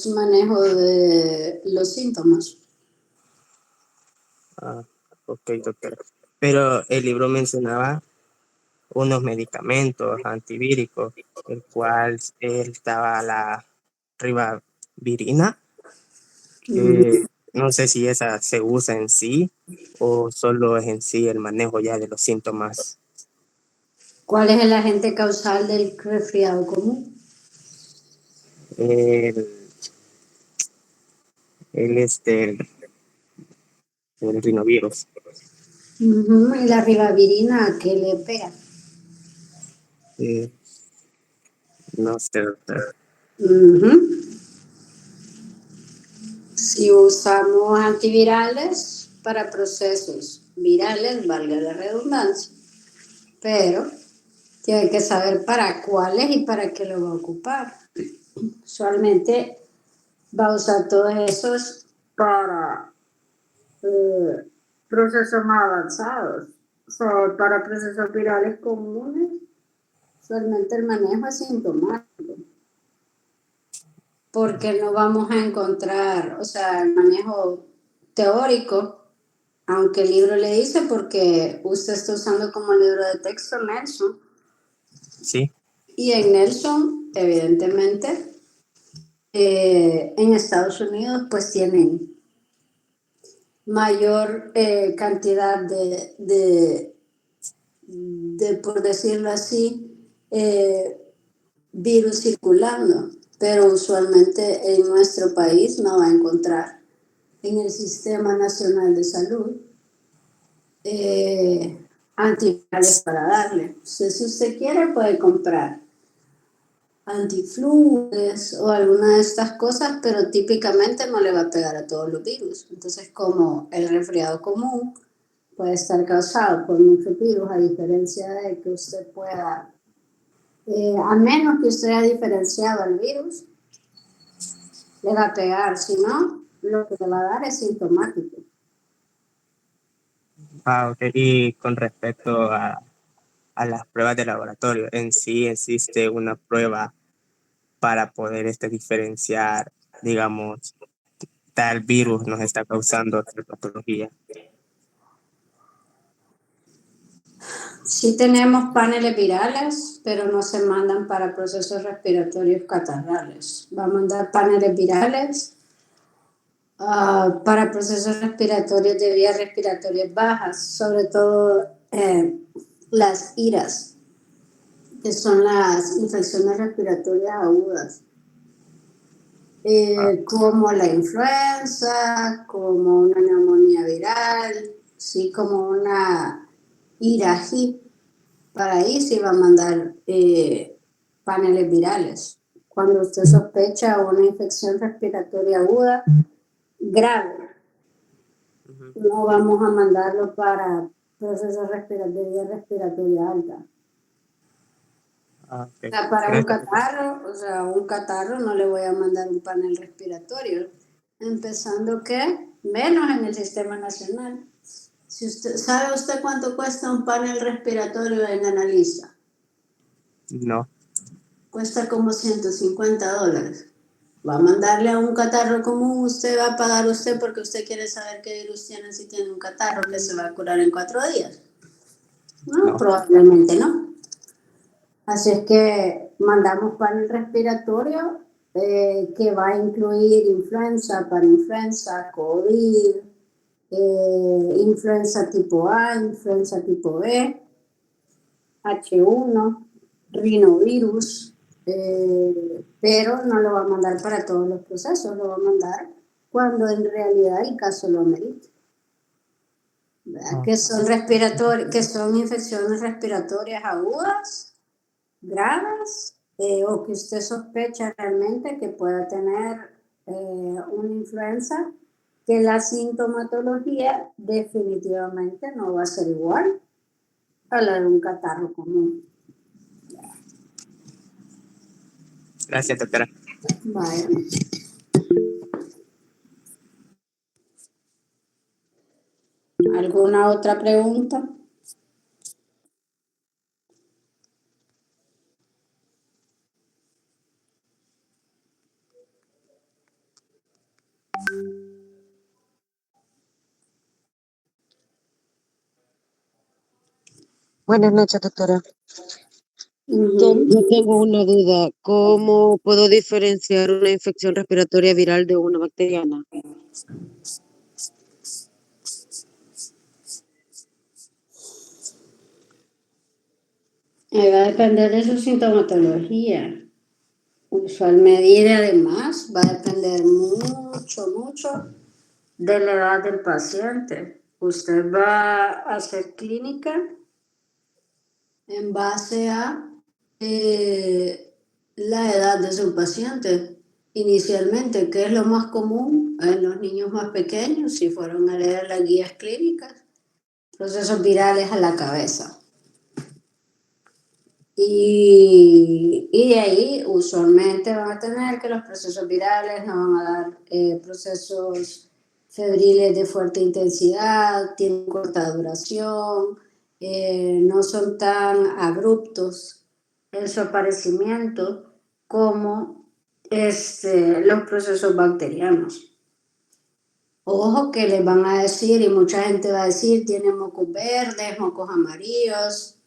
manejo de los síntomas. Ok, doctora. Pero el libro mencionaba unos medicamentos antivíricos, el cual estaba la ribavirina, que no sé si esa se usa en sí o solo es en sí el manejo ya de los síntomas. ¿Cuál es el agente causal del resfriado común? El, el rinovirus. ¿Y la ribavirina a qué le pega? No sé, doctora. Si usamos antivirales para procesos virales, valga la redundancia, pero tiene que saber para cuáles y para qué lo va a ocupar. Usualmente va a usar todos esos para procesos más avanzados. O sea, para procesos virales comunes, usualmente el manejo es sintomático. Porque no vamos a encontrar, o sea, el manejo teórico, aunque el libro le dice, porque usted está usando como libro de texto Nelson. Sí. Y en Nelson, evidentemente, en Estados Unidos, pues tienen mayor cantidad de, por decirlo así, virus circulando, pero usualmente en nuestro país no va a encontrar en el Sistema Nacional de Salud antivirales para darle. Si usted quiere, puede comprar antiflues o alguna de estas cosas, pero típicamente no le va a pegar a todos los virus. Entonces, como el resfriado común puede estar causado por muchos virus, a diferencia de que usted pueda, a menos que usted haya diferenciado al virus, le va a pegar. Si no, lo que le va a dar es sintomático. Ok. Y con respecto a las pruebas de laboratorio, en sí existe una prueba para poder diferenciar, digamos, tal virus nos está causando tal patología. Sí tenemos paneles virales, pero no se mandan para procesos respiratorios catarrales. Va a mandar paneles virales para procesos respiratorios de vías respiratorias bajas, sobre todo las IRAS, que son las infecciones respiratorias agudas, como la influenza, como una neumonía viral, sí, como una IRA-HIP. Para ahí sí va a mandar paneles virales. Cuando usted sospecha una infección respiratoria aguda grave, no vamos a mandarlo para procesos de respiratoria alta. Okay. O sea, para un catarro no le voy a mandar un panel respiratorio, empezando que menos en el sistema nacional. ¿Sabe usted cuánto cuesta un panel respiratorio en Analista? No. Cuesta como $150. Va a mandarle a un catarro común, usted va a pagar usted porque usted quiere saber qué virus tiene si tiene un catarro que se va a curar en 4 días. No, probablemente no. Así es que mandamos panel respiratorio que va a incluir influenza para influenza, COVID, influenza tipo A, influenza tipo B, H1, rinovirus, pero no lo va a mandar para todos los procesos, lo va a mandar cuando en realidad el caso lo amerite. Que son infecciones respiratorias agudas, graves, o que usted sospecha realmente que pueda tener una influenza, que la sintomatología definitivamente no va a ser igual a la de un catarro común. Gracias, doctora. Vale. ¿Alguna otra pregunta? Buenas noches, doctora. Ujú. Yo tengo una duda. ¿Cómo puedo diferenciar una infección respiratoria viral de una bacteriana? Va a depender de su sintomatología. Usualmente, además, va a depender mucho de la edad del paciente. Usted va a hacer clínica en base a la edad de su paciente. Inicialmente, ¿qué es lo más común en los niños más pequeños? Si fueron a leer las guías clínicas, procesos virales a la cabeza. Y de ahí usualmente van a tener que los procesos virales no van a dar procesos febriles de fuerte intensidad, tienen corta duración, no son tan abruptos en su aparecimiento como los procesos bacterianos. Ojo que les van a decir, y mucha gente va a decir, tiene mocos verdes, mocos amarillos,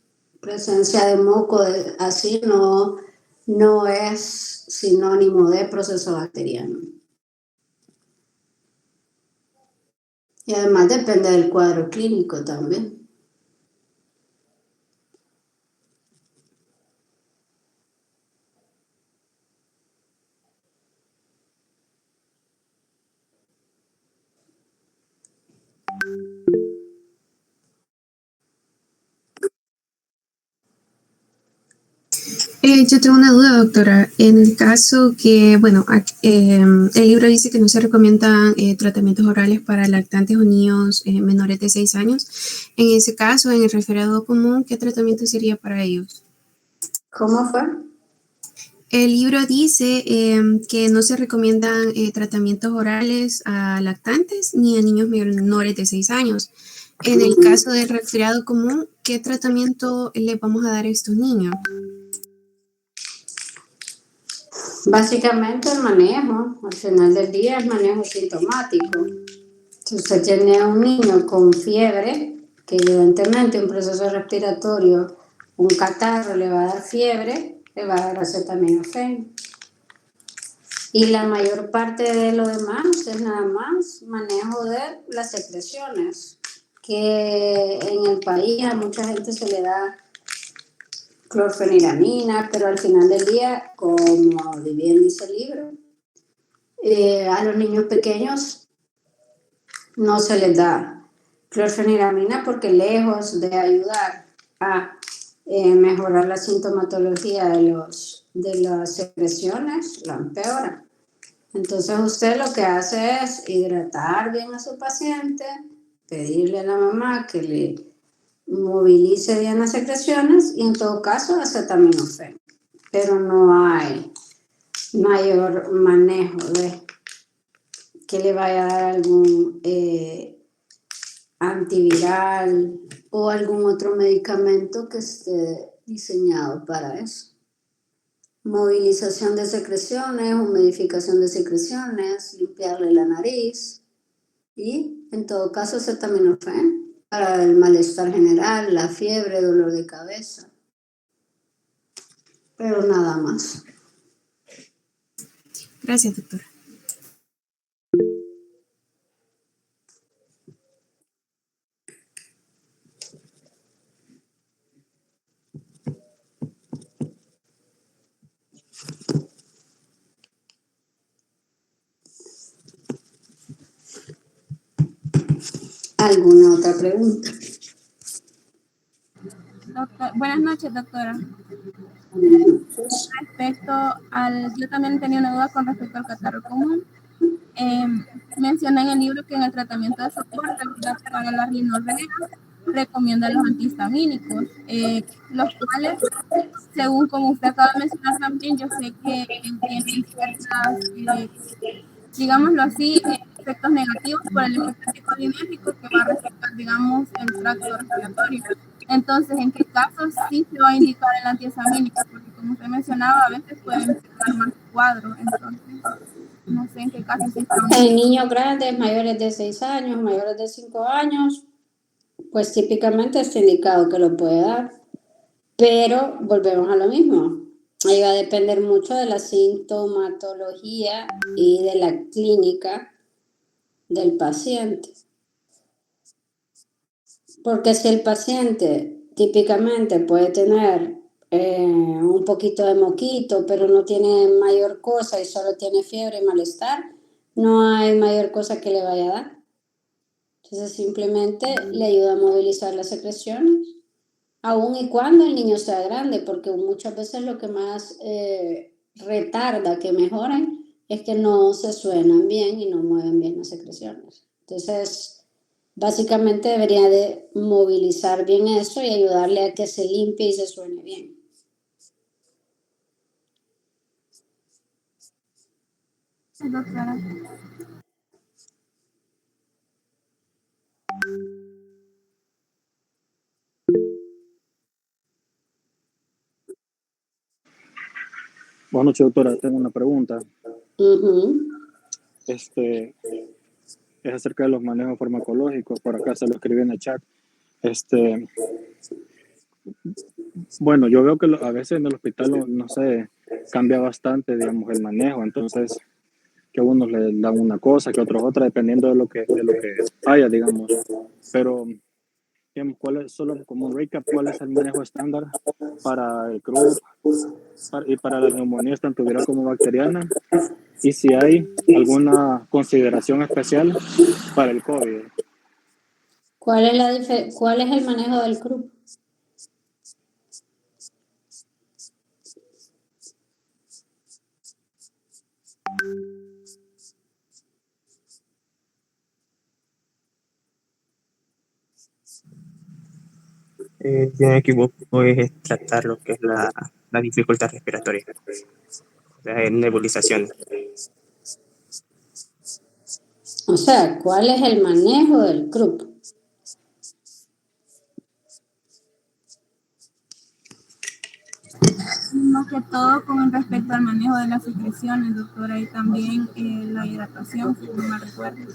presencia de moco así no es sinónimo de proceso bacteriano. Y además depende del cuadro clínico también. Yo tengo una duda, doctora. En el caso que, bueno, el libro dice que no se recomiendan tratamientos orales para lactantes o niños menores de 6 años. En ese caso, en el resfriado común, ¿qué tratamiento sería para ellos? ¿Cómo fue? El libro dice que no se recomiendan tratamientos orales a lactantes ni a niños menores de 6 años. En el caso del resfriado común, ¿qué tratamiento le vamos a dar a estos niños? Básicamente el manejo, al final del día es manejo sintomático. Si usted tiene un niño con fiebre, que evidentemente un proceso respiratorio, un catarro le va a dar fiebre, le va a dar acetaminofén. Y la mayor parte de lo demás es nada más manejo de las secreciones, que en el país a mucha gente se le da clorfeniramina, pero al final del día, como bien dice el libro, a los niños pequeños no se les da clorfeniramina porque lejos de ayudar a mejorar la sintomatología de las secreciones, la empeora. Entonces usted lo que hace es hidratar bien a su paciente, pedirle a la mamá que le movilice bien las secreciones y en todo caso acetaminofén. Pero no hay mayor manejo de que le vaya a dar algún antiviral o algún otro medicamento que esté diseñado para eso. Movilización de secreciones, humidificación de secreciones, limpiarle la nariz y en todo caso acetaminofén para el malestar general, la fiebre, dolor de cabeza, pero nada más. Gracias, doctora. ¿Alguna otra pregunta? Buenas noches, doctora. Respecto yo también tenía una duda con respecto al catarro común. Menciona en el libro que en el tratamiento de soporte para la rinorrea recomienda los antihistamínicos, los cuales, según como usted acaba de mencionar también, yo sé que tienen ciertas, digámoslo así, efectos negativos por el efecto psicolinérgico que va a respetar, digamos, el tracto respiratorio. Entonces, ¿en qué casos sí se va a indicar el antihistamínico? Porque como usted mencionaba, a veces puede empeorar más el cuadro. Entonces, no sé en qué casos sí está. En niños grandes, mayores de 6 años, mayores de 5 años, pues típicamente está indicado que lo puede dar. Pero volvemos a lo mismo. Ahí va a depender mucho de la sintomatología y de la clínica del paciente. Porque si el paciente típicamente puede tener un poquito de moquito, pero no tiene mayor cosa y solo tiene fiebre y malestar, no hay mayor cosa que le vaya a dar. Entonces simplemente le ayuda a movilizar las secreciones, aun y cuando el niño sea grande, porque muchas veces lo que más retarda que mejoren es que no se suenan bien y no mueven bien las secreciones. Entonces, básicamente debería de movilizar bien eso y ayudarle a que se limpie y se suene bien. Sí, doctora. Buenas noches, doctora. Tengo una pregunta. Ujú. Es acerca de los manejos farmacológicos. Por acá se lo escribí en el chat. Bueno, yo veo que a veces en el hospital, no sé, cambia bastante, digamos, el manejo. Entonces, que a unos le dan una cosa, que a otros otra, dependiendo de lo que haya, digamos. Pero, digamos, solo como un recap, ¿cuál es el manejo estándar para el CRUP y para las neumonías, tanto viral como bacteriana? Y si hay alguna consideración especial para el COVID. ¿Cuál es el manejo del CRUP? Si no me equivoco, es tratar lo que es la dificultad respiratoria, la nebulización. O sea, ¿cuál es el manejo del CRUP? Más que todo con respecto al manejo de las secreciones, doctora, y también la hidratación, si no me recuerdo.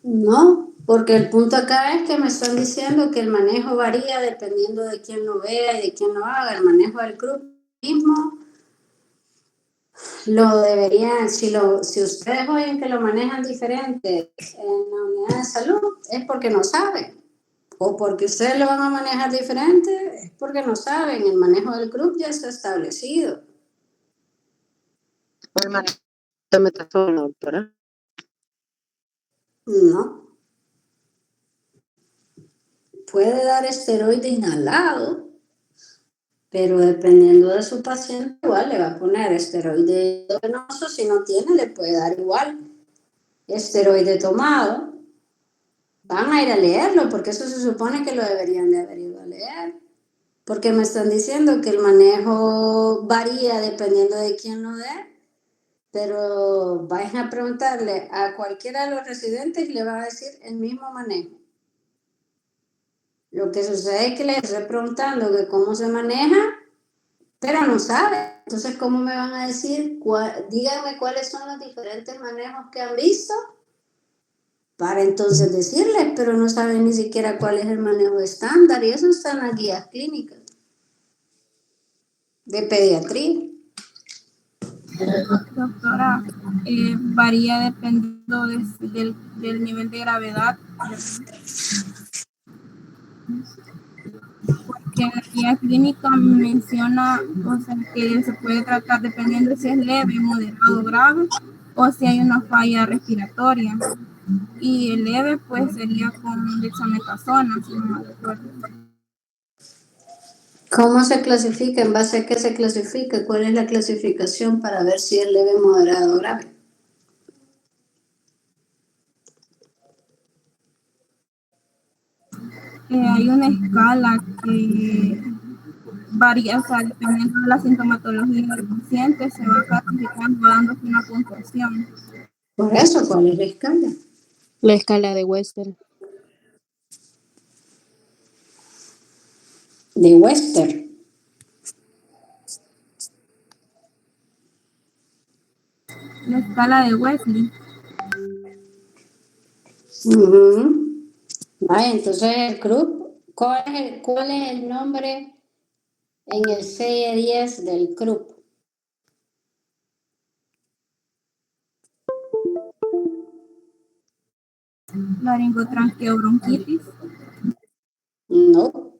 No, porque el punto acá es que me están diciendo que el manejo varía dependiendo de quién lo vea y de quién lo haga. El manejo del CRUP mismo lo deberían, si ustedes oyen que lo manejan diferente en la unidad de salud, es porque no saben. O porque ustedes lo van a manejar diferente, es porque no saben. El manejo del CRUP ya está establecido. El manejo de metasona, doctora. No. Puede dar esteroide inhalado, pero dependiendo de su paciente, igual le va a poner esteroide venoso. Si no tiene, le puede dar igual esteroide tomado. Van a ir a leerlo, porque eso se supone que lo deberían de haber ido a leer. Porque me están diciendo que el manejo varía dependiendo de quién lo dé, pero vayan a preguntarle a cualquiera de los residentes y le van a decir el mismo manejo. Lo que sucede es que les estoy preguntando que cómo se maneja, pero no sabe. Entonces, ¿cómo me van a decir? Díganme cuáles son los diferentes manejos que han visto para entonces decirles, pero no saben ni siquiera cuál es el manejo estándar, y eso está en las guías clínicas de pediatría. Doctora, varía dependiendo del nivel de gravedad. Porque en la guía clínica menciona, o sea, que se puede tratar dependiendo si es leve, moderado, grave, o si hay una falla respiratoria. Y el leve, pues, sería con dexametasona, si no me recuerdo. ¿Cómo se clasifica? ¿En base a qué se clasifica? ¿Cuál es la clasificación para ver si es leve, moderado o grave? Hay una escala que varía, o sea, dependiendo de la sintomatología del paciente, se va clasificando, dándose una puntuación. Por eso, ¿cuál es la escala? La escala de Western. De Western. La escala de Wesley. Vaya, entonces el CRUP, ¿cuál es el nombre en el CE10 del CRUP? Laringotranqueobronquitis. No.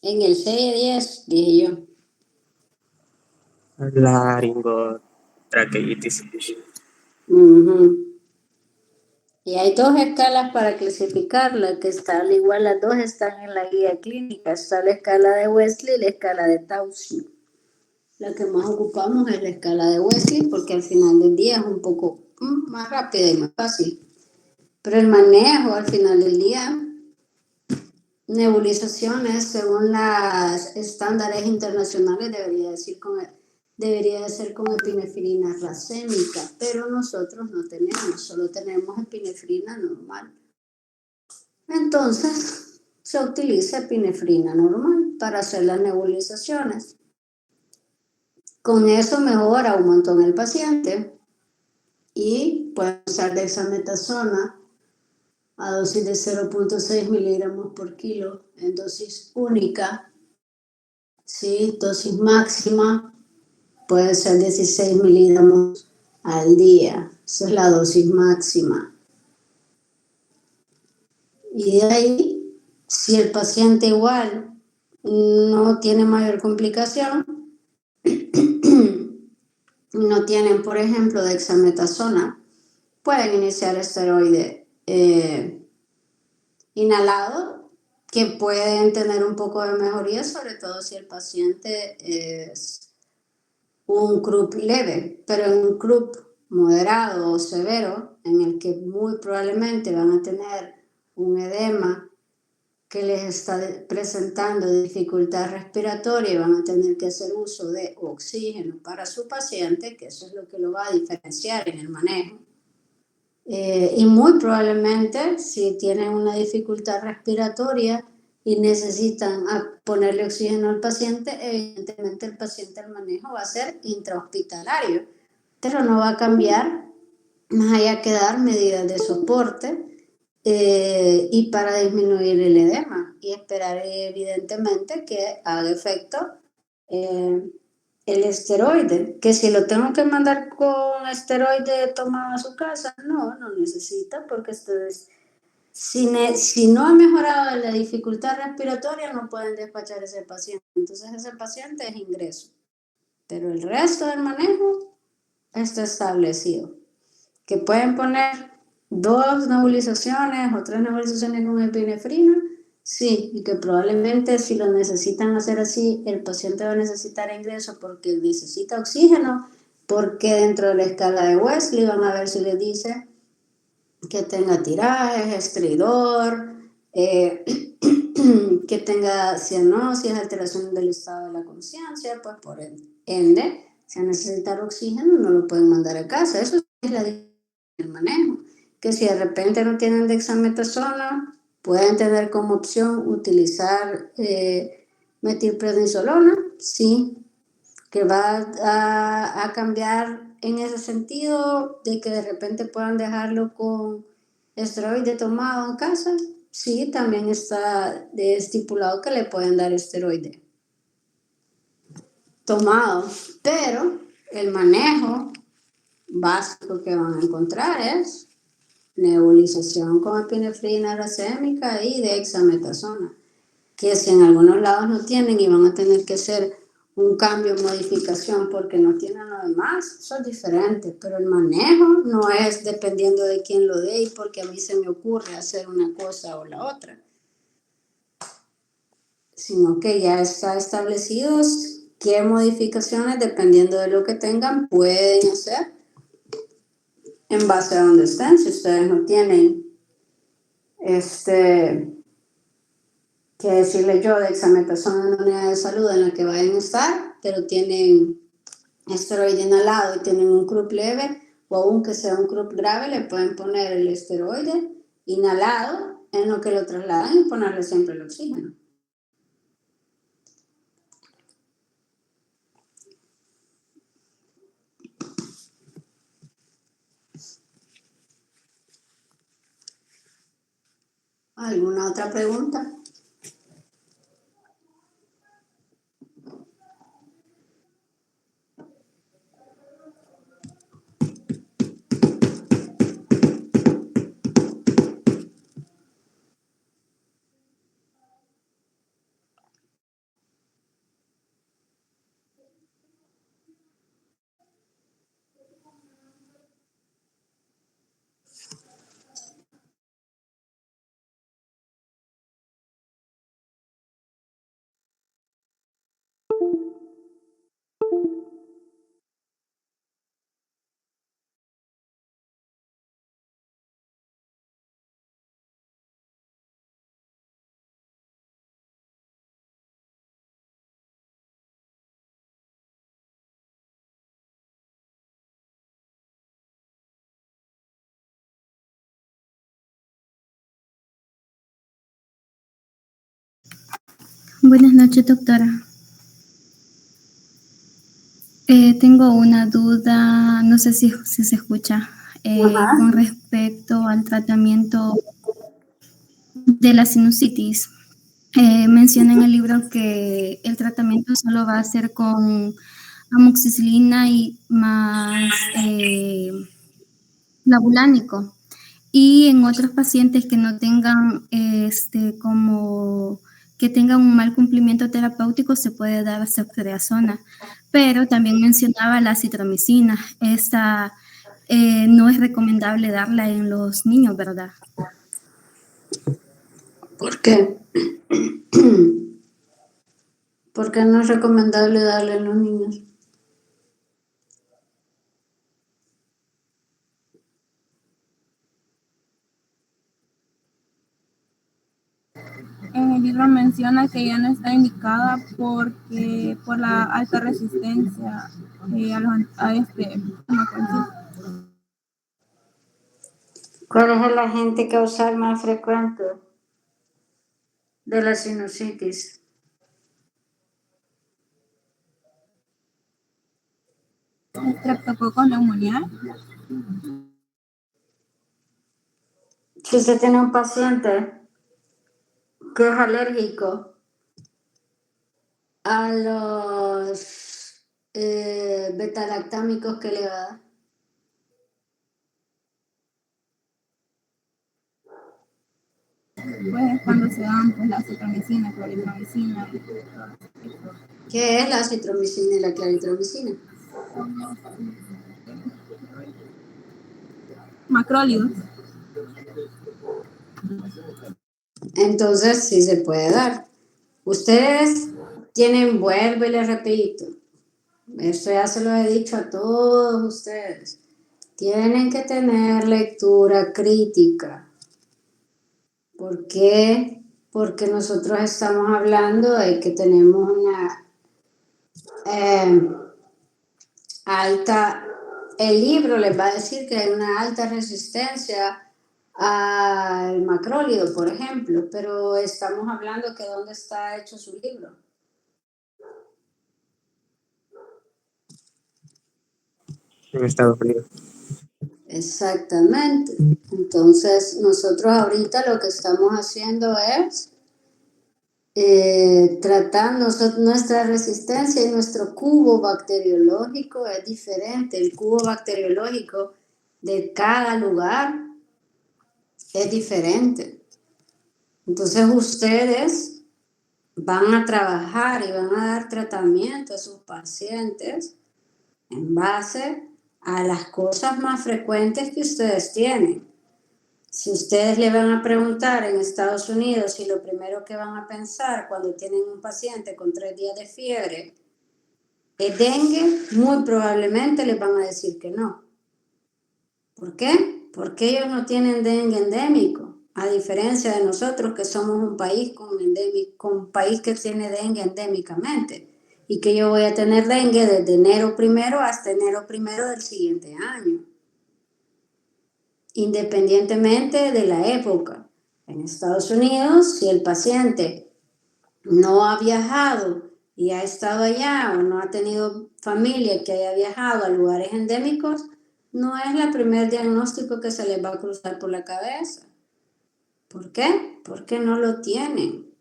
En el CE10, dije yo. Laringotraqueitis. Ujú. Y hay dos escalas para clasificarla, que están igual, las dos están en la guía clínica. Está la escala de Wesley y la escala de Taussig. La que más ocupamos es la escala de Wesley porque al final del día es un poco más rápida y más fácil. Pero el manejo al final del día, nebulizaciones según los estándares internacionales debería de ser con epinefrina racémica, pero nosotros no tenemos, solo tenemos epinefrina normal. Entonces se utiliza epinefrina normal para hacer las nebulizaciones. Con eso mejora un montón el paciente y puede usar dexametasona a dosis de 0.6 miligramos por kilo en dosis única. ¿Sí? Dosis máxima puede ser 16 miligramos al día. Esa es la dosis máxima. Y de ahí, si el paciente igual no tiene mayor complicación, no tienen, por ejemplo, dexametasona, pueden iniciar esteroide inhalado, que pueden tener un poco de mejoría, sobre todo si el paciente es un CRUP leve, pero en un CRUP moderado o severo, en el que muy probablemente van a tener un edema que les está presentando dificultad respiratoria y van a tener que hacer uso de oxígeno para su paciente, que eso es lo que lo va a diferenciar en el manejo. Y muy probablemente si tienen una dificultad respiratoria y necesitan ponerle oxígeno al paciente, evidentemente el paciente el manejo va a ser intrahospitalario, pero no va a cambiar más allá que dar medidas de soporte y para disminuir el edema y esperar evidentemente que haga efecto el esteroide, que si lo tengo que mandar con esteroide tomado a su casa, no necesita, porque si no ha mejorado la dificultad respiratoria, no pueden despachar a ese paciente. Entonces ese paciente es ingreso. Pero el resto del manejo está establecido. Que pueden poner 2 nebulizaciones o 3 nebulizaciones con epinefrina, sí, y que probablemente si lo necesitan hacer así, el paciente va a necesitar ingreso porque necesita oxígeno, porque dentro de la escala de Wesley van a ver si les dice que tenga tirajes, estridor, que tenga cianosis, alteración del estado de la conciencia, pues por ende, si necesitar oxígeno no lo pueden mandar a casa. Eso es la diferencia del manejo, que si de repente no tienen dexametasona, pueden tener como opción utilizar metilprednisolona, sí, que va a cambiar en ese sentido de que de repente puedan dejarlo con esteroide tomado en casa. Sí, también está estipulado que le pueden dar esteroide tomado, pero el manejo básico que van a encontrar es nebulización con epinefrina racémica y dexametasona, que si en algunos lados no tienen y van a tener que hacer un cambio o modificación porque no tienen lo demás, eso es diferente, pero el manejo no es dependiendo de quién lo dé y porque a mí se me ocurre hacer una cosa o la otra, sino que ya está establecido qué modificaciones, dependiendo de lo que tengan, pueden hacer en base a donde estén. Si ustedes no tienen que decirle yo dexametasona en una unidad de salud en la que vayan a estar, pero tienen esteroide inhalado y tienen un CRUP leve, o aunque sea un CRUP grave, le pueden poner el esteroide inhalado en lo que lo trasladan y ponerle siempre el oxígeno. ¿Alguna otra pregunta? Buenas noches, doctora. Tengo una duda, no sé si se escucha, con respecto al tratamiento de la sinusitis. Menciona en el libro que el tratamiento solo va a ser con amoxicilina y más labulánico. Y en otros pacientes que no tengan, como que tengan un mal cumplimiento terapéutico, se puede dar ceftriaxona. Pero también mencionaba la citromicina. Esta no es recomendable darla en los niños, ¿verdad? ¿Por qué? ¿Por qué no es recomendable darle a los niños? En el libro menciona que ya no está indicada porque por la alta resistencia a este fármaco. ¿Cuál es el agente causal más frecuente de la sinusitis? Estreptococcus pneumoniae. Si usted tiene un paciente que es alérgico a los betalactámicos que le va a dar, Pues cuando se dan pues, la citromicina, claritromicina. ¿qué es la citromicina y la claritromicina? Macrólidos. Entonces sí se puede dar. Ustedes tienen, vuelvo y les repito, esto ya se lo he dicho a todos ustedes, tienen que tener lectura crítica. ¿Por qué? Porque nosotros estamos hablando de que tenemos una alta, el libro les va a decir que hay una alta resistencia al macrólido, por ejemplo, pero estamos hablando que dónde está hecho su libro. En Estados Unidos. Exactamente. Entonces, nosotros ahorita lo que estamos haciendo es tratando nuestra resistencia y nuestro cubo bacteriológico es diferente. El cubo bacteriológico de cada lugar es diferente. Entonces, ustedes van a trabajar y van a dar tratamiento a sus pacientes en base a las cosas más frecuentes que ustedes tienen. Si ustedes le van a preguntar en Estados Unidos si lo primero que van a pensar cuando tienen un paciente con 3 días de fiebre es dengue, muy probablemente les van a decir que no. ¿Por qué? Porque ellos no tienen dengue endémico, a diferencia de nosotros que somos un país con país que tiene dengue endémicamente y que yo voy a tener dengue desde enero 1 hasta enero 1 del siguiente año, independientemente de la época. En Estados Unidos, si el paciente no ha viajado y ha estado allá o no ha tenido familia que haya viajado a lugares endémicos, no es el primer diagnóstico que se les va a cruzar por la cabeza. ¿Por qué? Porque no lo tienen.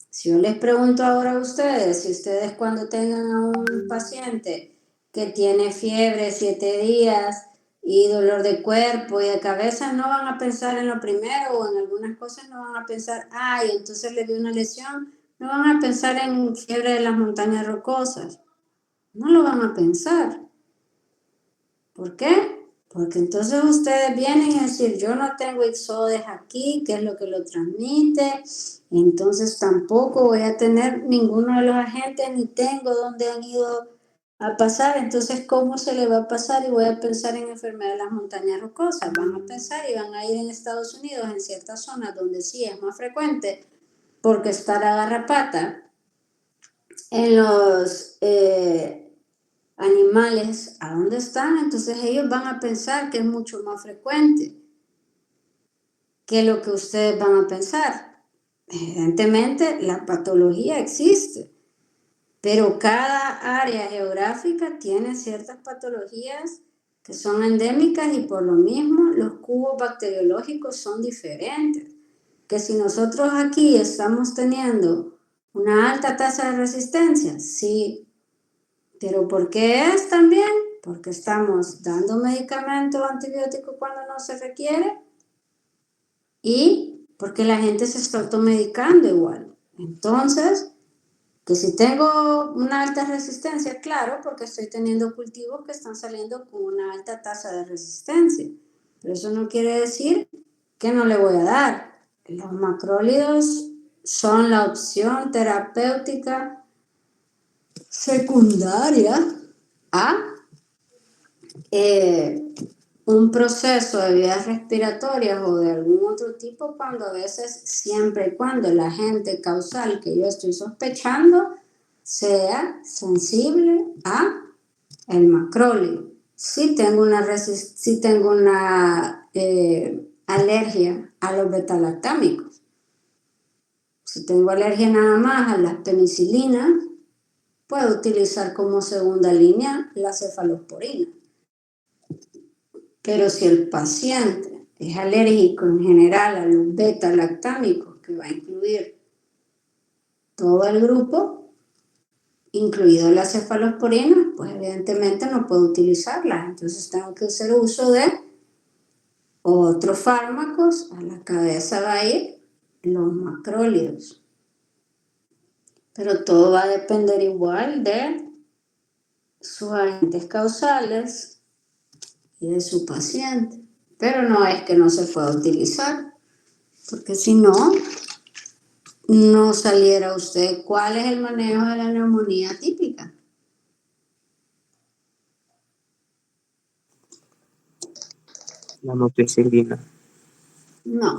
Si yo les pregunto ahora a ustedes, si ustedes cuando tengan a un paciente que tiene fiebre 7 días y dolor de cuerpo y de cabeza, no van a pensar en lo primero o en algunas cosas no van a pensar, ay, entonces le dio una lesión, no van a pensar en fiebre de las montañas rocosas, no lo van a pensar. ¿Por qué? Porque entonces ustedes vienen a decir, yo no tengo ixodes aquí, ¿qué es lo que lo transmite? Entonces tampoco voy a tener ninguno de los agentes, ni tengo dónde han ido a pasar. Entonces, ¿cómo se le va a pasar? Y voy a pensar en enfermedad de las montañas rocosas. Van a pensar y van a ir en Estados Unidos, en ciertas zonas donde sí es más frecuente, porque está la garrapata en los animales, ¿a dónde están? Entonces ellos van a pensar que es mucho más frecuente que lo que ustedes van a pensar. Evidentemente, la patología existe, pero cada área geográfica tiene ciertas patologías que son endémicas y por lo mismo los cubos bacteriológicos son diferentes. Que si nosotros aquí estamos teniendo una alta tasa de resistencia, sí, pero ¿por qué es también? Porque estamos dando medicamento antibiótico cuando no se requiere y porque la gente se está automedicando igual. Entonces, que si tengo una alta resistencia, claro, porque estoy teniendo cultivos que están saliendo con una alta tasa de resistencia. Pero eso no quiere decir que no le voy a dar. Los macrólidos son la opción terapéutica secundaria a un proceso de vías respiratorias o de algún otro tipo cuando a veces, siempre y cuando el agente causal que yo estoy sospechando sea sensible a el macrólido. Si tengo una alergia a los betalactámicos, si tengo alergia nada más a las penicilinas, puedo utilizar como segunda línea la cefalosporina. Pero si el paciente es alérgico en general a los beta-lactámicos, que va a incluir todo el grupo, incluido la cefalosporina, pues evidentemente no puedo utilizarla. Entonces tengo que hacer uso de otros fármacos. A la cabeza va a ir los macrólidos. Pero todo va a depender igual de sus agentes causales y de su paciente. Pero no es que no se pueda utilizar, porque si no, no saliera usted cuál es el manejo de la neumonía típica. La amoxicilina. No.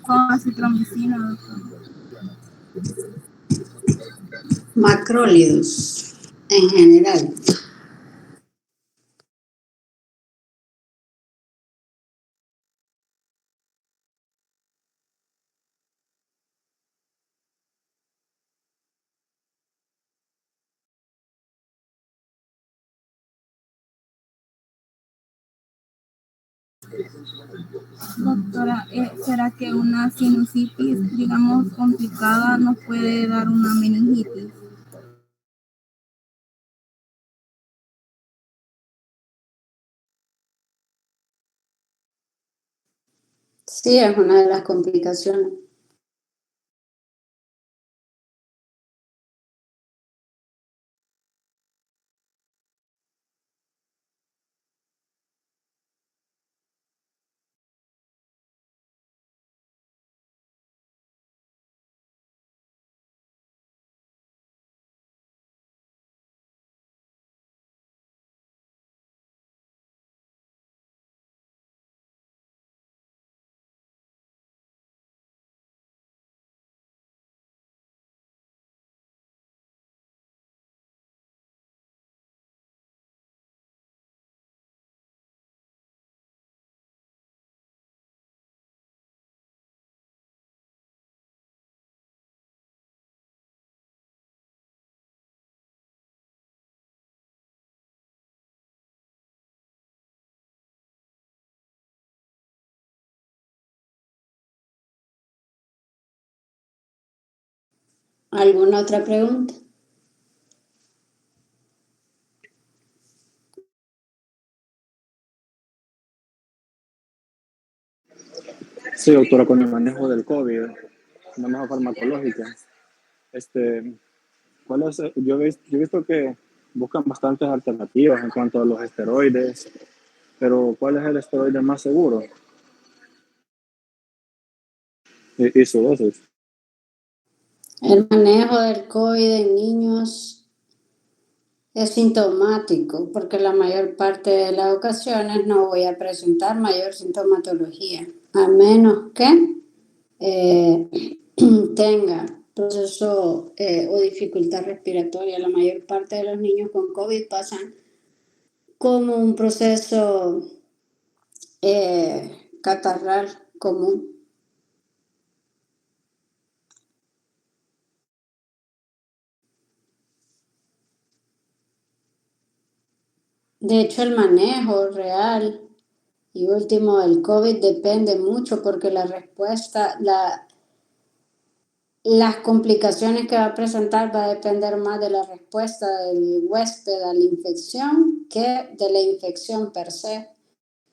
Con acitromicina, doctor. Macrólidos en general. Doctora, ¿será que una sinusitis, digamos, complicada nos puede dar una meningitis? Sí, es una de las complicaciones. ¿Alguna otra pregunta? Sí, doctora, con el manejo del COVID, manejo farmacológico, este, ¿cuál es? Yo he visto que buscan bastantes alternativas en cuanto a los esteroides, pero ¿cuál es el esteroide más seguro? Y su dosis. El manejo del COVID en niños es sintomático porque la mayor parte de las ocasiones no voy a presentar mayor sintomatología, a menos que tenga proceso o dificultad respiratoria. La mayor parte de los niños con COVID pasan como un proceso catarral común. De hecho, el manejo real y último del COVID depende mucho porque la respuesta, las complicaciones que va a presentar va a depender más de la respuesta del huésped a la infección que de la infección per se.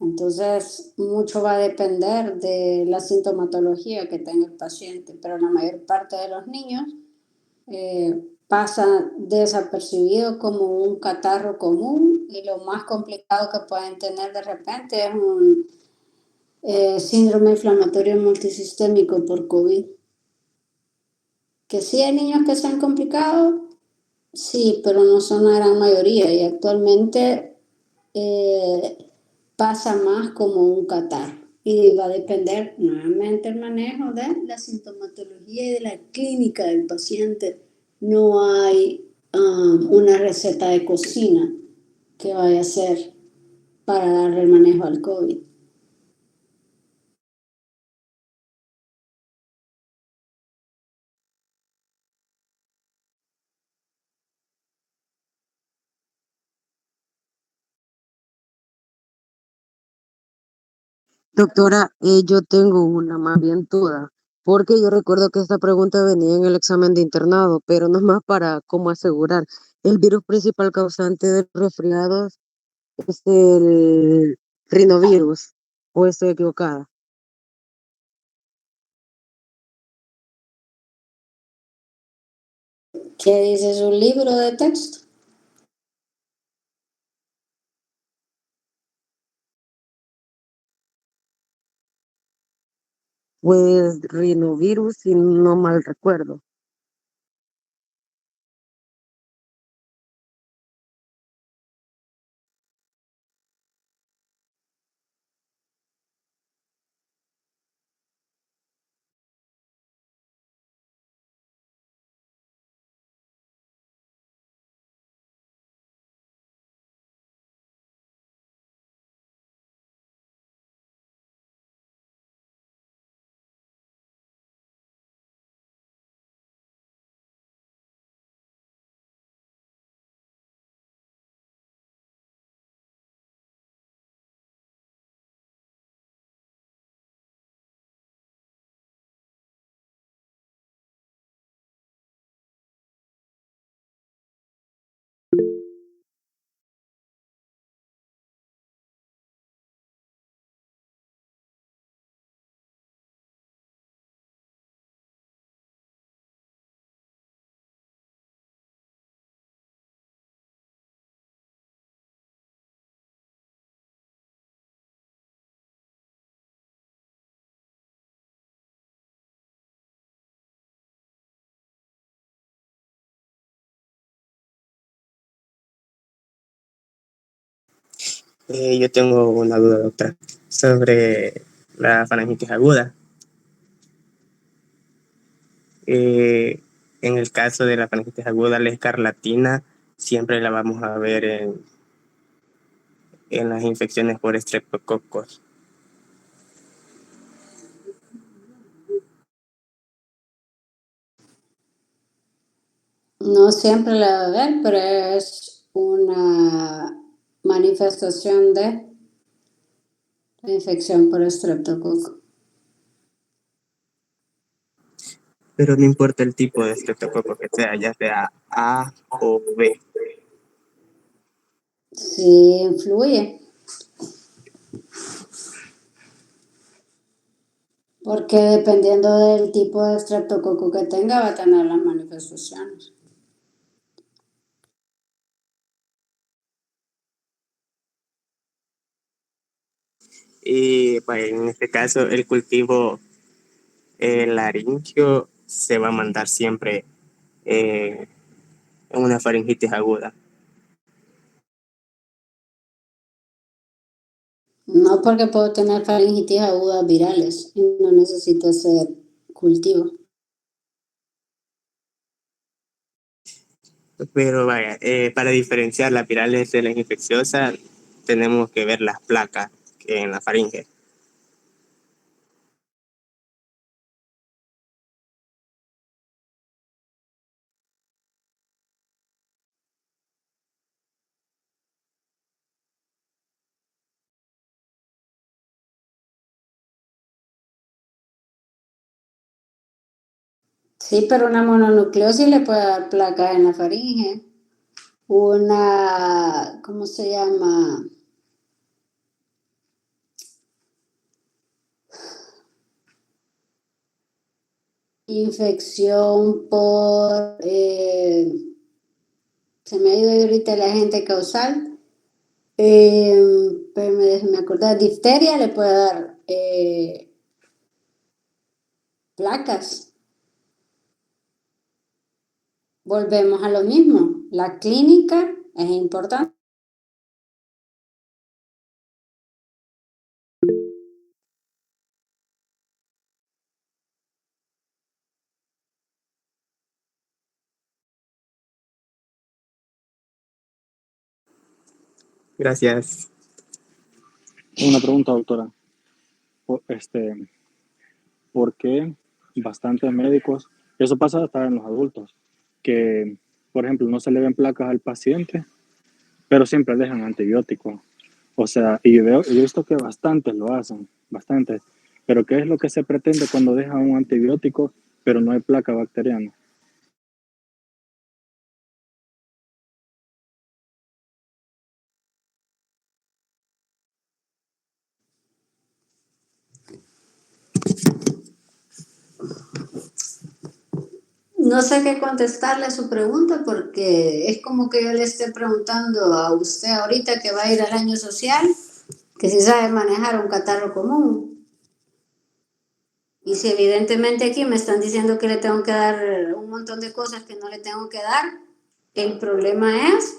Entonces, mucho va a depender de la sintomatología que tenga el paciente, pero la mayor parte de los niños pasa desapercibido como un catarro común y lo más complicado que pueden tener de repente es un síndrome inflamatorio multisistémico por COVID. Que sí hay niños que se han complicado, sí, pero no son la gran mayoría y actualmente pasa más como un catarro y va a depender nuevamente el manejo de la sintomatología y de la clínica del paciente. No hay una receta de cocina que vaya a ser para darle el manejo al COVID. Doctora, yo tengo una más bien duda, porque yo recuerdo que esta pregunta venía en el examen de internado, pero no es más para cómo asegurar. El virus principal causante de resfriados es el rinovirus, o estoy equivocada. ¿Qué dice su libro de texto? Pues rinovirus, si no mal recuerdo. Yo tengo una duda, doctora, sobre la faringitis aguda. Eh, en el caso de la faringitis aguda, la escarlatina siempre la vamos a ver en las infecciones por estreptococos. No siempre la va a ver, pero es una manifestación de la infección por estreptococo. pero no importa el tipo de estreptococo que sea, ya sea A o B. Sí, influye. Porque dependiendo del tipo de estreptococo que tenga, va a tener las manifestaciones. Y pues, en este caso, el cultivo laringio se va a mandar siempre en una faringitis aguda. No, porque puedo tener faringitis agudas virales y no necesito hacer cultivo. Pero vaya, para diferenciar las virales de las infecciosas, tenemos que ver las placas en la faringe. Sí, pero una mononucleosis le puede dar placas en la faringe. Una, ¿cómo se llama? Infección por, se me ha ido ahorita el agente causal, pero me acordar, difteria le puede dar placas. Volvemos a lo mismo, la clínica es importante. Gracias. Una pregunta, doctora. ¿Por qué bastantes médicos, eso pasa hasta en los adultos, que, por ejemplo, no se le ven placas al paciente, pero siempre dejan antibióticos? O sea, y yo he visto que bastantes lo hacen, bastantes. Pero ¿qué es lo que se pretende cuando dejan un antibiótico, pero no hay placa bacteriana? No sé qué contestarle a su pregunta porque es como que yo le esté preguntando a usted ahorita que va a ir al año social, que si sabe manejar un catarro común. Y si evidentemente aquí me están diciendo que le tengo que dar un montón de cosas que no le tengo que dar, el problema es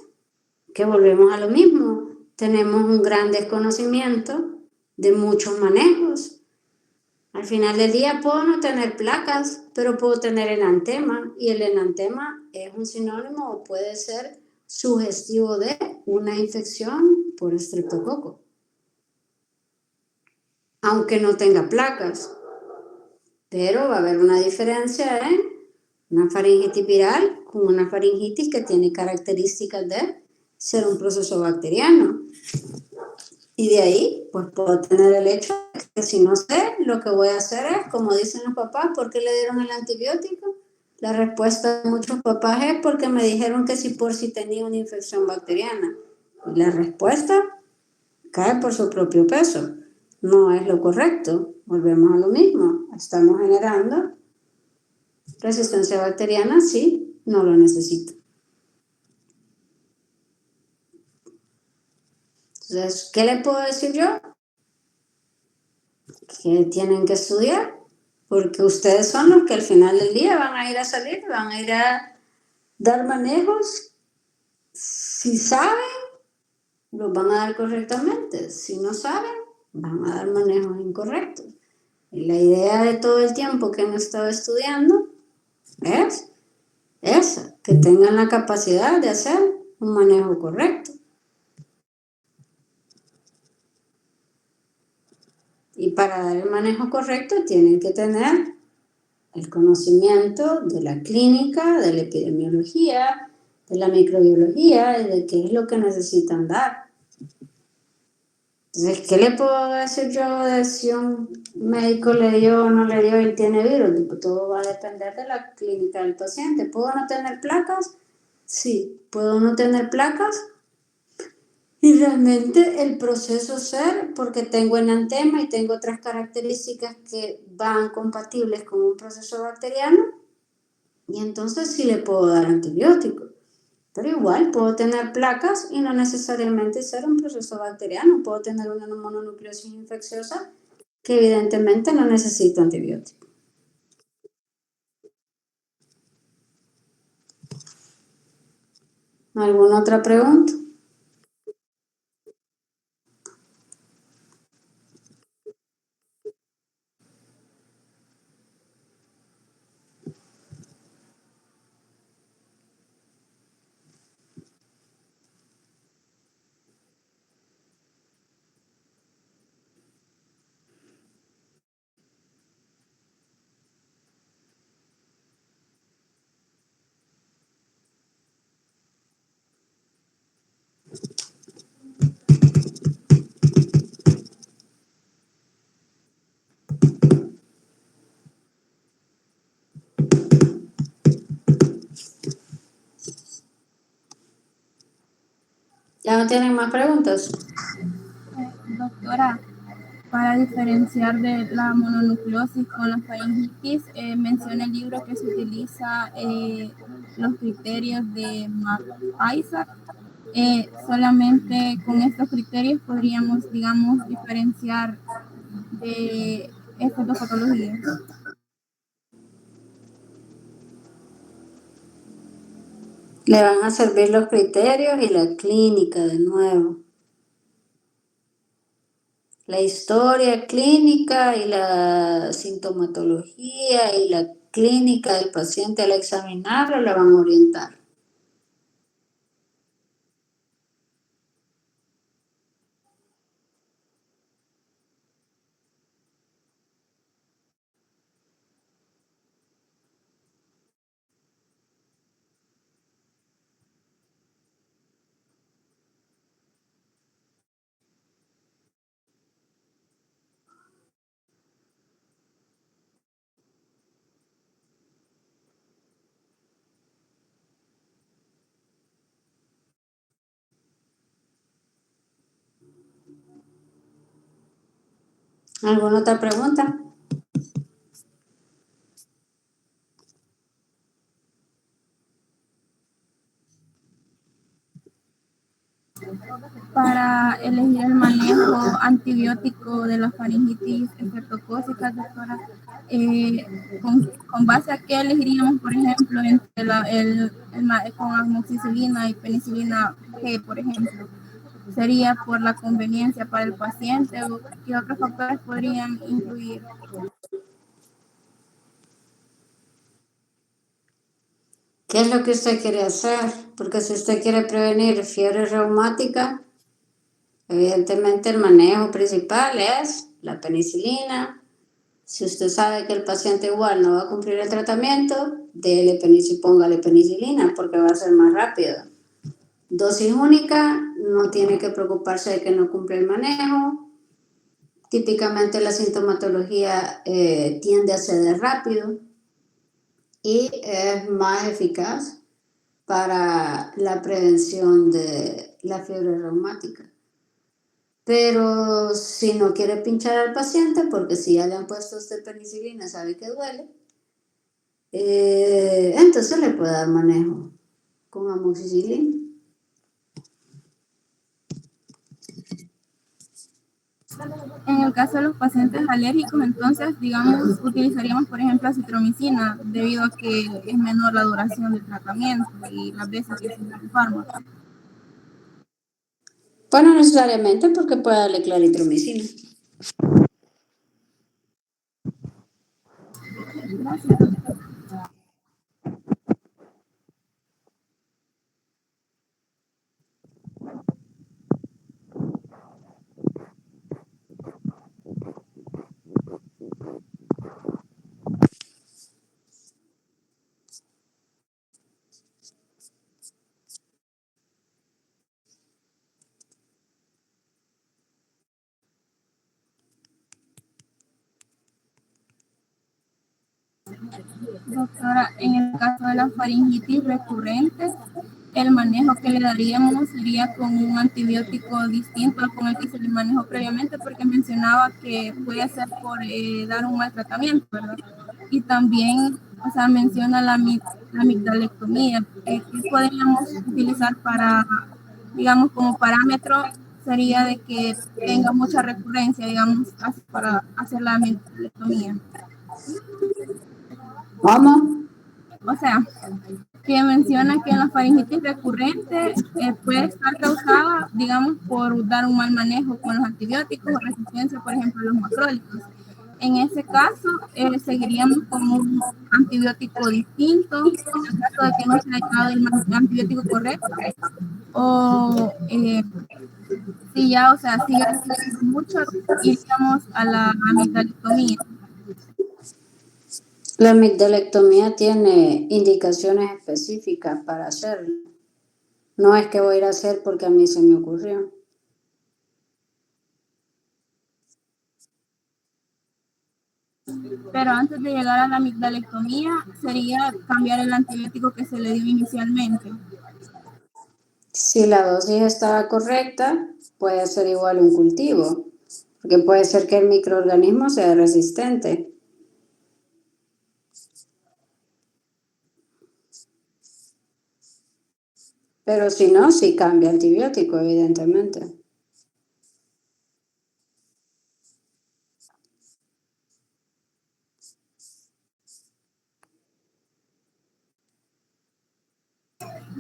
que volvemos a lo mismo. Tenemos un gran desconocimiento de muchos manejos. Al final del día puedo no tener placas, pero puedo tener enantema y el enantema es un sinónimo o puede ser sugestivo de una infección por estreptococo, aunque no tenga placas. Pero va a haber una diferencia en una faringitis viral con una faringitis que tiene características de ser un proceso bacteriano. Y de ahí, pues puedo tener el hecho de que si no sé, lo que voy a hacer es, como dicen los papás, ¿por qué le dieron el antibiótico? La respuesta de muchos papás es porque me dijeron que si tenía una infección bacteriana. Y la respuesta cae por su propio peso. No es lo correcto. Volvemos a lo mismo. Estamos generando resistencia bacteriana, sí, no lo necesito. Entonces, ¿qué le puedo decir yo? Que tienen que estudiar, porque ustedes son los que al final del día van a ir a salir, van a ir a dar manejos. Si saben, los van a dar correctamente. Si no saben, van a dar manejos incorrectos. Y la idea de todo el tiempo que han estado estudiando es esa, que tengan la capacidad de hacer un manejo correcto. Y para dar el manejo correcto tienen que tener el conocimiento de la clínica, de la epidemiología, de la microbiología y de qué es lo que necesitan dar. Entonces, ¿qué le puedo decir yo de si un médico le dio o no le dio y tiene virus? Tipo, todo va a depender de la clínica del paciente. ¿Puedo no tener placas? Sí. ¿Puedo no tener placas? Y realmente el proceso ser, porque tengo enantema y tengo otras características que van compatibles con un proceso bacteriano, y entonces sí le puedo dar antibiótico. Pero igual puedo tener placas y no necesariamente ser un proceso bacteriano. Puedo tener una mononucleosis infecciosa que evidentemente no necesita antibiótico. ¿Alguna otra pregunta? ¿Ya no tienen más preguntas? Doctora, para diferenciar de la mononucleosis con la faringitis, menciona el libro que se utiliza los criterios de Mark Isaac. Solamente con estos criterios podríamos, digamos, diferenciar de estas dos patologías. Le van a servir los criterios y la clínica de nuevo. La historia clínica y la sintomatología y la clínica del paciente al examinarlo la van a orientar. ¿Alguna otra pregunta? Para elegir el manejo antibiótico de la faringitis estreptocócica, doctora, con base a qué elegiríamos, por ejemplo, entre con amoxicilina y penicilina G, por ejemplo. ¿Sería por la conveniencia para el paciente o qué otros factores podrían influir? ¿Qué es lo que usted quiere hacer? Porque si usted quiere prevenir fiebre reumática, evidentemente el manejo principal es la penicilina. Si usted sabe que el paciente igual no va a cumplir el tratamiento, póngale penicilina porque va a ser más rápido. Dosis única, no tiene que preocuparse de que no cumple el manejo. Típicamente la sintomatología tiende a ceder rápido y es más eficaz para la prevención de la fiebre reumática. Pero si no quiere pinchar al paciente, porque si ya le han puesto usted penicilina, sabe que duele, entonces le puede dar manejo con amoxicilina. En el caso de los pacientes alérgicos, entonces, digamos, utilizaríamos, por ejemplo, acitromicina, debido a que es menor la duración del tratamiento y las veces que se usa el fármaco. Pues no necesariamente porque puede darle claritromicina. Gracias. Doctora, en el caso de la faringitis recurrente, el manejo que le daríamos sería con un antibiótico distinto al con el que se le manejó previamente, porque mencionaba que puede ser por dar un mal tratamiento, ¿verdad? Y también, o sea, menciona la amigdalectomía, que podríamos utilizar para, digamos, como parámetro, sería de que tenga mucha recurrencia, digamos, para hacer la amigdalectomía. ¿Cómo? O sea, que menciona que la faringitis recurrente puede estar causada, digamos, por dar un mal manejo con los antibióticos o resistencia, por ejemplo, a los macrólicos. En ese caso, seguiríamos con un antibiótico distinto, en el caso de que no se haya dado el antibiótico correcto, o si ya, o sea, sigue resistiendo mucho, iríamos a la amigdalectomía. La amigdalectomía tiene indicaciones específicas para hacerlo. No es que voy a ir a hacer porque a mí se me ocurrió. Pero antes de llegar a la amigdalectomía, sería cambiar el antibiótico que se le dio inicialmente. Si la dosis estaba correcta, puede ser igual un cultivo, porque puede ser que el microorganismo sea resistente. Pero si no, sí cambia antibiótico, evidentemente.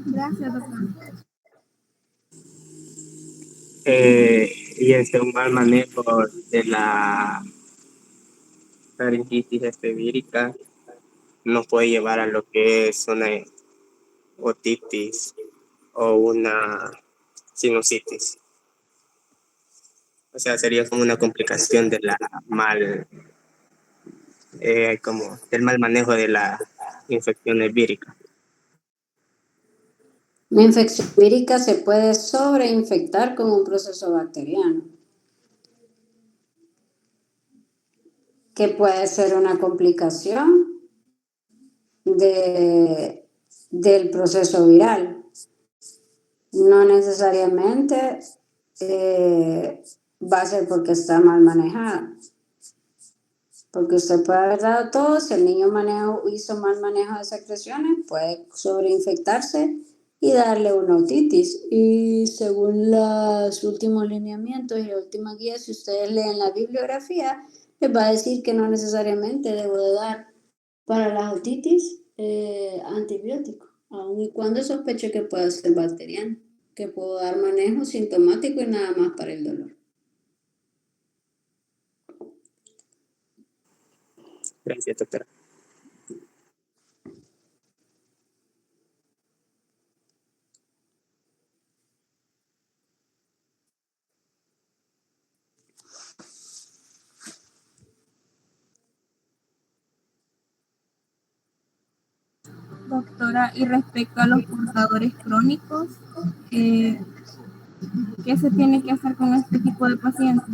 Gracias, doctor. Y un mal manejo de la faringitis vírica nos puede llevar a lo que es una otitis o una sinusitis. O sea, sería como una complicación de la como del mal manejo de la infección vírica. La infección vírica se puede sobreinfectar con un proceso bacteriano, que puede ser una complicación del proceso viral. No necesariamente va a ser porque está mal manejada. Porque usted puede haber dado todo, si el niño hizo mal manejo de secreciones, puede sobreinfectarse y darle una otitis. Y según los últimos lineamientos y la última guía, si ustedes leen la bibliografía, les va a decir que no necesariamente debo de dar para las otitis antibiótico, aun y cuando sospeche que pueda ser bacteriano, que puedo dar manejo sintomático y nada más para el dolor. Gracias, doctora. Doctora, y respecto a los portadores crónicos, ¿qué se tiene que hacer con este tipo de pacientes?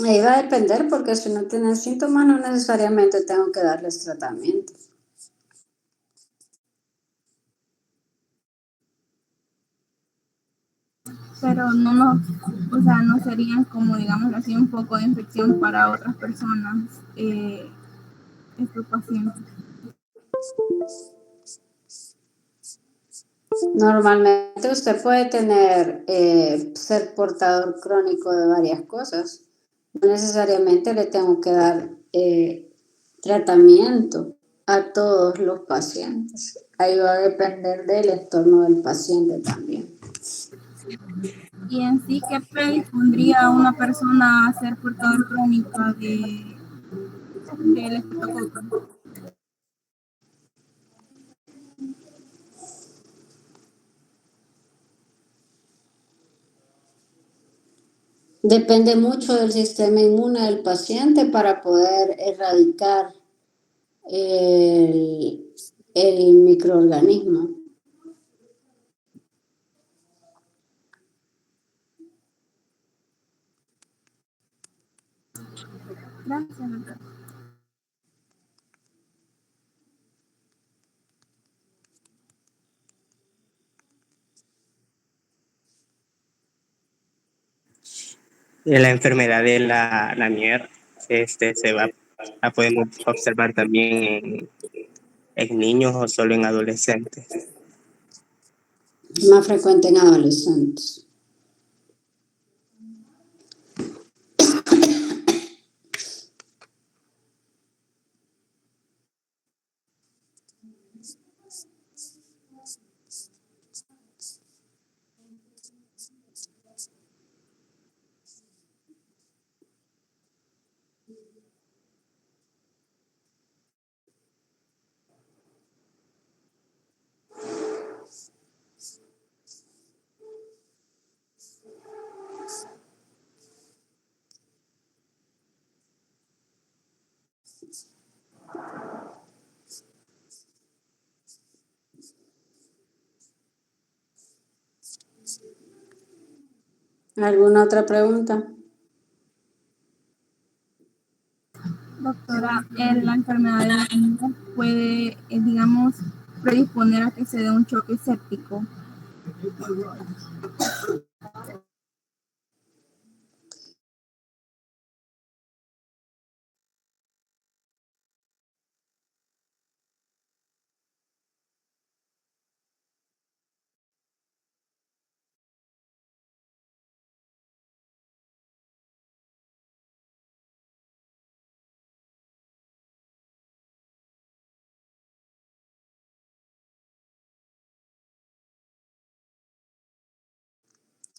Ahí va a depender porque si no tienen síntomas no necesariamente tengo que darles tratamiento. Pero o sea, no serían como, digamos así, un poco de infección para otras personas, estos pacientes. Normalmente usted puede tener, ser portador crónico de varias cosas. No necesariamente le tengo que dar tratamiento a todos los pacientes. Ahí va a depender del entorno del paciente también. Y en sí, ¿qué predispondría a una persona a ser portador crónico del estreptococo? Depende mucho del sistema inmune del paciente para poder erradicar el microorganismo. Gracias, doctora. La enfermedad de la Nier, la podemos observar también en niños o solo en adolescentes. Más frecuente en adolescentes. ¿Alguna otra pregunta? Doctora, la enfermedad de la Nier puede, digamos, predisponer a que se dé un choque séptico.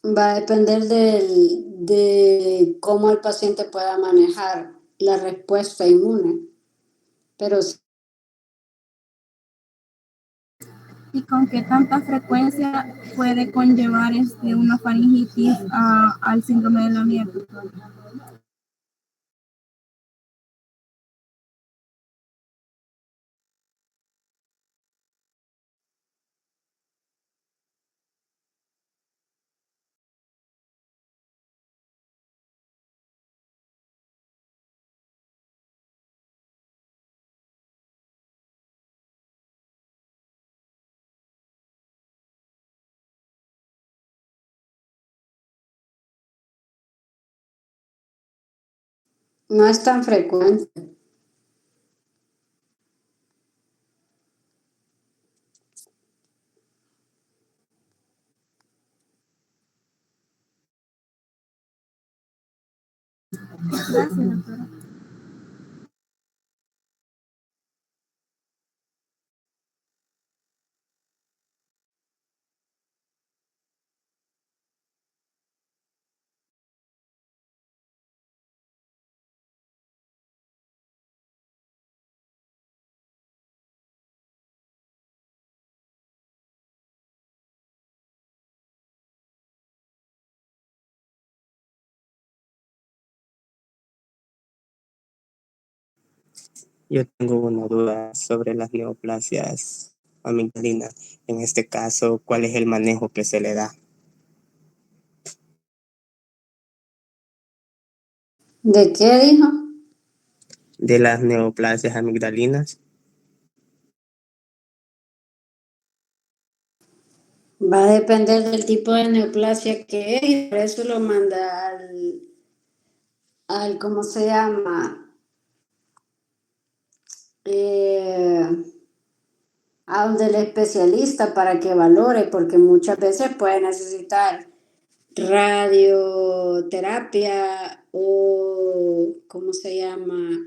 Va a depender de cómo el paciente pueda manejar la respuesta inmune. Pero ¿Y con qué tanta frecuencia puede conllevar una faringitis al síndrome de la Nier? no es tan frecuente. Gracias, doctora. Yo tengo una duda sobre las neoplasias amigdalinas. En este caso, ¿cuál es el manejo que se le da? ¿De qué dijo? De las neoplasias amigdalinas. Va a depender del tipo de neoplasia que es y por eso lo manda ¿cómo se llama? A donde el especialista para que valore, porque muchas veces puede necesitar radioterapia o, ¿cómo se llama?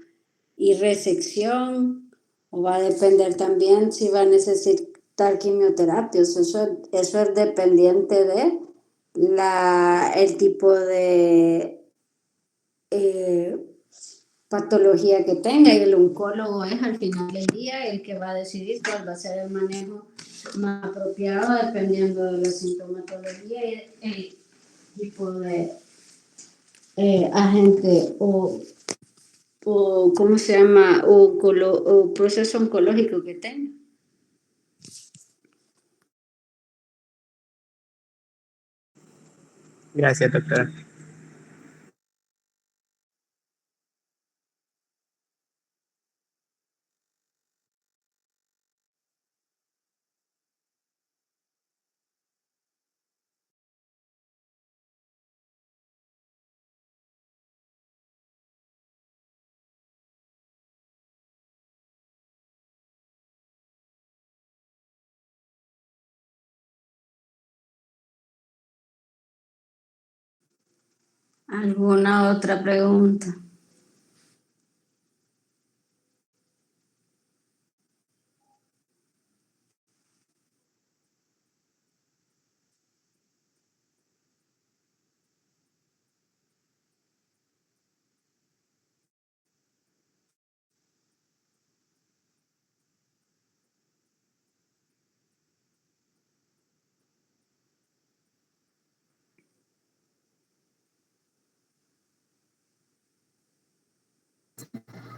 Y resección, o va a depender también si va a necesitar quimioterapia. Eso es dependiente de el tipo de patología que tenga, y el oncólogo es al final del día el que va a decidir cuál va a ser el manejo más apropiado dependiendo de la sintomatología y el tipo de agente o ¿cómo se llama? O proceso oncológico que tenga. Gracias, doctora. ¿Alguna otra pregunta?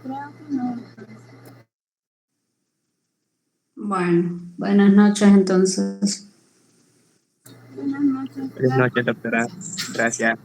Creo que no. Bueno, buenas noches entonces. Buenas noches. Buenas noches, doctora. Gracias.